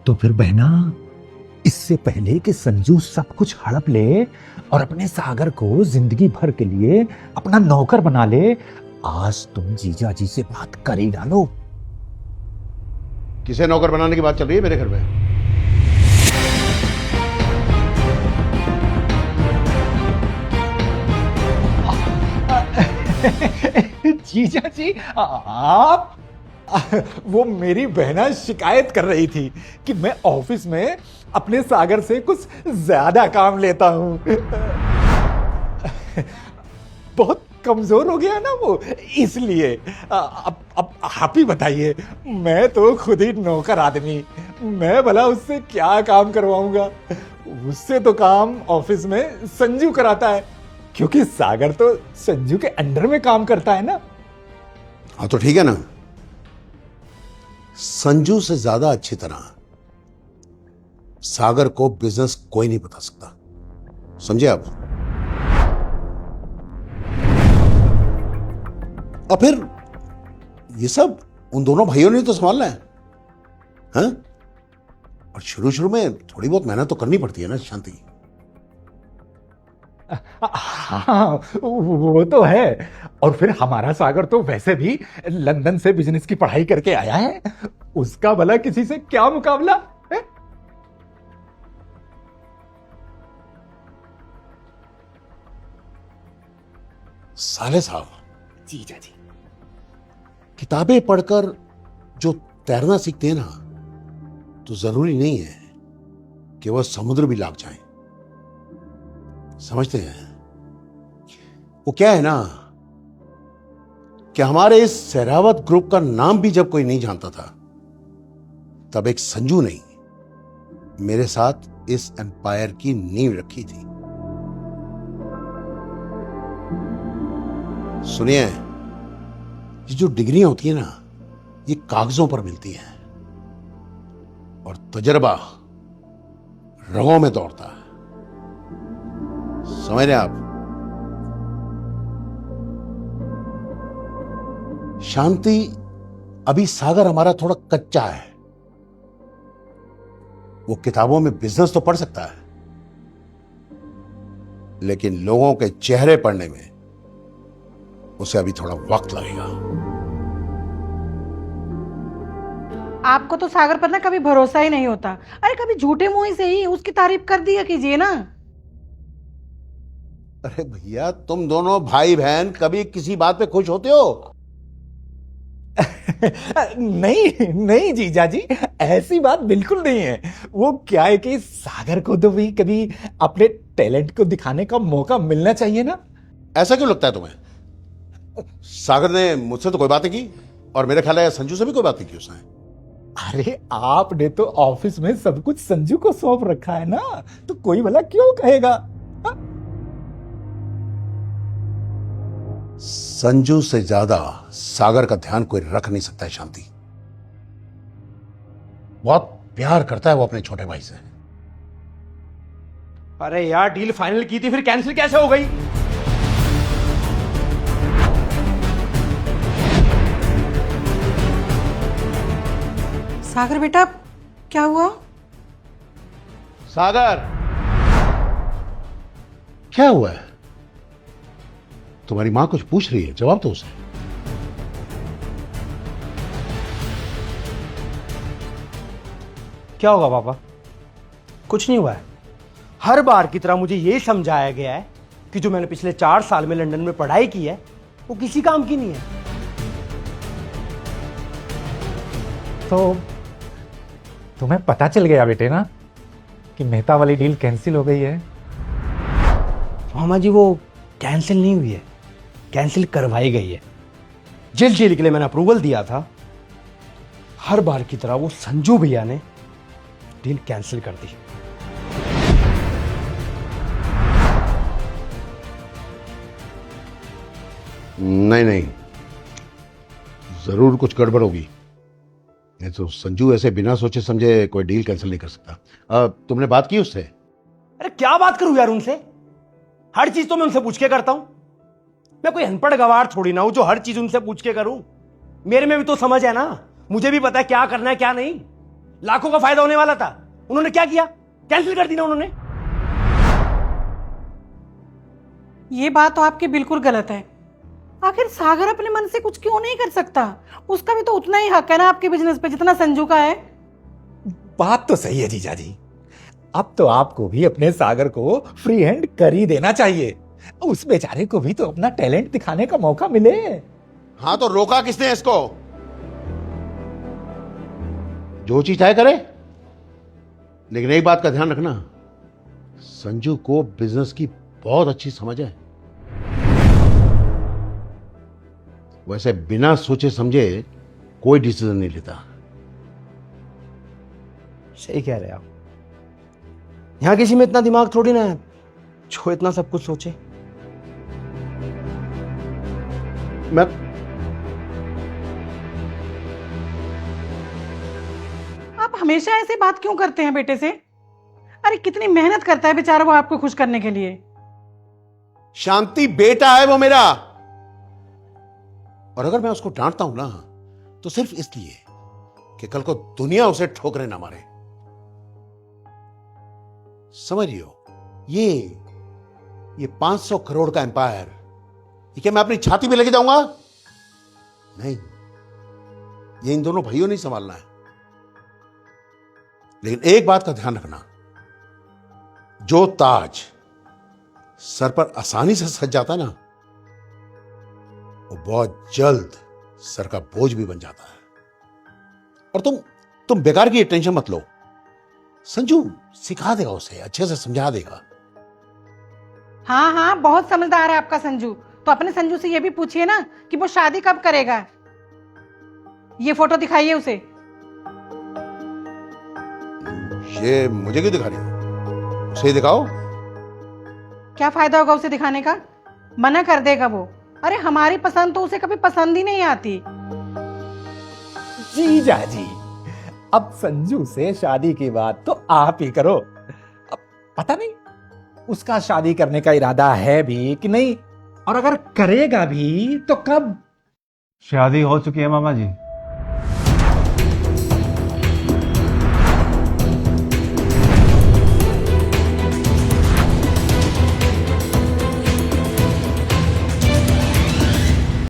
तो फिर बहना, इससे पहले कि संजू सब कुछ हड़प ले और अपने सागर को जिंदगी भर के लिए अपना नौकर बना ले, आज तुम जीजा जी से बात कर ही डालो। किसे नौकर बनाने की बात चल रही है मेरे घर में? जीजा जी, आप वो मेरी बहना शिकायत कर रही थी कि मैं ऑफिस में अपने सागर से कुछ ज्यादा काम लेता हूं। बहुत कमजोर हो गया ना वो, इसलिए। अब आप ही बताइए, मैं तो खुद ही नौकर आदमी, मैं भला उससे क्या काम करवाऊंगा? उससे तो काम ऑफिस में संजू कराता है, क्योंकि सागर तो संजू के अंडर में काम करता है ना। हाँ तो ठीक है ना, संजू से ज्यादा अच्छी तरह सागर को बिजनेस कोई नहीं बता सकता, समझे आप? और फिर ये सब उन दोनों भाइयों ने तो संभालना है, हाँ? और शुरू में थोड़ी बहुत मेहनत तो करनी पड़ती है ना शांति। हाँ, वो तो है। और फिर हमारा सागर तो वैसे भी लंदन से बिजनेस की पढ़ाई करके आया है, उसका भला किसी से क्या मुकाबला है? साले साहब, जीजा जी, किताबें पढ़कर जो तैरना सीखते हैं ना, तो जरूरी नहीं है कि वह समुद्र भी लाग जाए, समझते हैं? वो क्या है ना कि हमारे इस सहरावत ग्रुप का नाम भी जब कोई नहीं जानता था, तब एक संजू ने मेरे साथ इस एम्पायर की नींव रखी थी। सुनिए, ये जो डिग्रियां होती है ना, ये कागजों पर मिलती हैं और तजर्बा रगों में दौड़ता है, समझ रहे आप? शांति, अभी सागर हमारा थोड़ा कच्चा है। वो किताबों में बिजनेस तो पढ़ सकता है, लेकिन लोगों के चेहरे पढ़ने में उसे अभी थोड़ा वक्त लगेगा। आपको तो सागर पर ना कभी भरोसा ही नहीं होता। अरे कभी झूठे मुंह से ही उसकी तारीफ कर दिया कीजिए ना। अरे भैया, तुम दोनों भाई बहन कभी किसी बात पे खुश होते हो? नहीं नहीं जीजा जी, ऐसी बात बिल्कुल नहीं है। वो क्या है कि सागर को तो भी कभी अपने टैलेंट को दिखाने का मौका मिलना चाहिए ना। ऐसा क्यों लगता है तुम्हें? सागर ने मुझसे तो कोई बात नहीं की, और मेरे ख्याल है संजू से भी कोई बात नहीं की उसने। अरे आपने तो ऑफिस में सब कुछ संजू को सौंप रखा है ना, तो कोई भला क्यों कहेगा? हा? संजू से ज्यादा सागर का ध्यान कोई रख नहीं सकता है शांति। बहुत प्यार करता है वो अपने छोटे भाई से। अरे यार, डील फाइनल की थी, फिर कैंसिल कैसे हो गई? सागर बेटा, क्या हुआ? सागर, क्या हुआ है? तुम्हारी मां कुछ पूछ रही है, जवाब दो उसे। क्या होगा पापा? कुछ नहीं हुआ है। हर बार की तरह मुझे यह समझाया गया है कि जो मैंने पिछले 4 साल में लंदन में पढ़ाई की है वो किसी काम की नहीं है। तो तुम्हें पता चल गया बेटे ना कि मेहता वाली डील कैंसिल हो गई है? मामा जी, वो कैंसिल नहीं हुई है, कैंसिल करवाई गई है। जिस डील के लिए मैंने अप्रूवल दिया था, हर बार की तरह वो संजू भैया ने डील कैंसिल कर दी। नहीं नहीं, जरूर कुछ गड़बड़ होगी। नहीं तो संजू ऐसे बिना सोचे समझे कोई डील कैंसिल नहीं कर सकता। तुमने बात की उससे? अरे क्या बात करूं यार उनसे? हर चीज तो मैं उनसे पूछ के करता हूं। मैं कोई अनपढ़ गवार थोड़ी ना हूं जो हर चीज उनसे पूछ के करूं। मेरे में भी तो समझ है ना, मुझे भी पता है क्या करना है क्या नहीं। लाखों का फायदा होने वाला था, उन्होंने क्या किया? कैंसिल कर दी ना उन्होंने। ये बात तो आपकी बिल्कुल गलत है। आखिर सागर अपने मन से कुछ क्यों नहीं कर सकता? उसका भी तो उतना ही हक है ना आपके बिजनेस पे जितना संजू का है। बात तो सही है जीजा जी। अब तो आपको भी अपने सागर को फ्री हैंड कर ही देना चाहिए। उस बेचारे को भी तो अपना टैलेंट दिखाने का मौका मिले। हाँ, तो रोका किसने इसको? जो चीज चाहे करे, लेकिन एक बात का ध्यान रखना, संजू को बिजनेस की बहुत अच्छी समझ है। वैसे बिना सोचे समझे कोई डिसीजन नहीं लेता। सही कह रहे आप। यहां किसी में इतना दिमाग थोड़ी ना है जो इतना सब कुछ सोचे। मैं आप हमेशा ऐसी बात क्यों करते हैं बेटे से? अरे कितनी मेहनत करता है बेचारा वो आपको खुश करने के लिए। शांति बेटा है वो मेरा, और अगर मैं उसको डांटता हूं ना तो सिर्फ इसलिए कि कल को दुनिया उसे ठोकरे ना मारे। समझ रही हो? ये 500 करोड़ का एम्पायर, ये क्या मैं अपनी छाती पे लेके जाऊंगा? नहीं, ये इन दोनों भाइयों ने संभालना है। लेकिन एक बात का ध्यान रखना, जो ताज सर पर आसानी से सज जाता है ना, वो बहुत जल्द सर का बोझ भी बन जाता है। और तुम बेकार की टेंशन मत लो, संजू सिखा देगा उसे, अच्छे से समझा देगा। हाँ हाँ, बहुत समझदार है आपका संजू। तो अपने संजू से ये भी पूछिए ना कि वो शादी कब करेगा। ये फोटो दिखाइए उसे। ये मुझे क्यों दिखा रही हो? उसे ही दिखाओ। क्या फायदा होगा उसे दिखाने का? मना कर देगा वो। अरे हमारी पसंद तो उसे कभी पसंद ही नहीं आती। जीजा जी, अब संजू से शादी की बात तो आप ही करो। अब पता नहीं उसका शादी करने का इरादा है भी कि नहीं, और अगर करेगा भी तो कब। शादी हो चुकी है मामा जी।